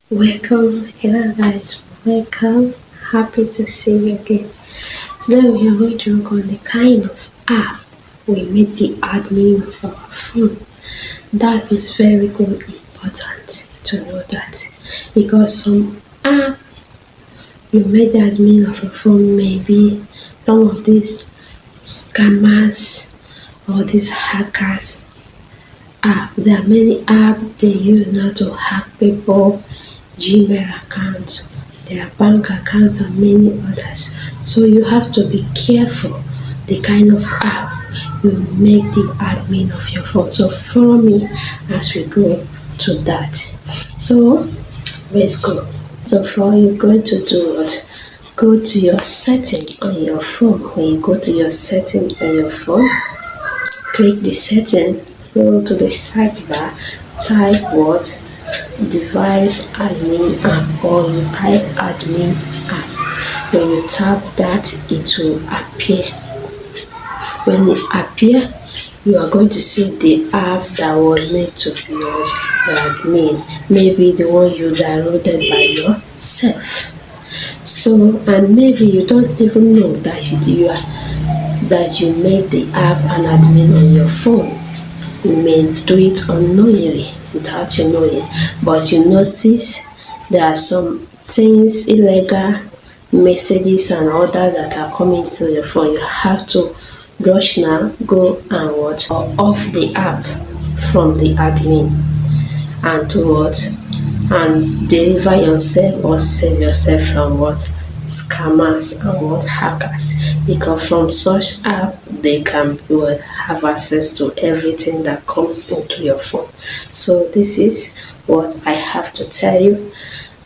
Welcome, hello guys, welcome. Happy to see you again. Today we are going to look on the kind of app we make the admin of our phone. That is very good, important to know that because some app you made the admin of your phone may be some of these scammers or these hackers app. There are many apps they use now to hack people Gmail accounts, their bank accounts, and many others. So you have to be careful the kind of app you make the admin of your phone. So follow me as we go to that. So let's go. So for you're going to do what? Go to your setting on your phone. When you go to your setting on your phone, click the setting, go to the search bar, type what? Device admin app, or you type admin app. When you tap that, it will appear. When it appear, you are going to see the app that was made to be your admin, maybe the one you downloaded by yourself. So, and maybe you don't even know that you made the app an admin on your phone. You may do it unknowingly without you knowing, but you notice there are some things, illegal messages and others that are coming to your phone. You have to rush now, go and watch or off the app from the admin and to what and deliver yourself or save yourself from what scammers and what hackers, because from such app they can have access to everything that comes into your phone. So this is what I have to tell you,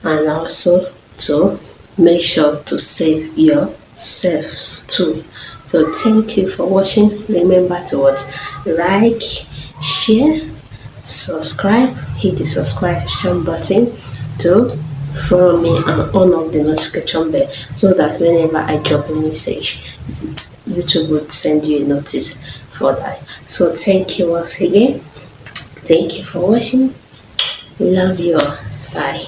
and also to make sure to save yourself too. So thank you for watching. Remember to like, share, subscribe, hit the subscription button to follow me and on off the notification bell so that whenever I drop a message, YouTube would send you a notice for that. So thank you once again. Thank you for watching. Love you all. Bye.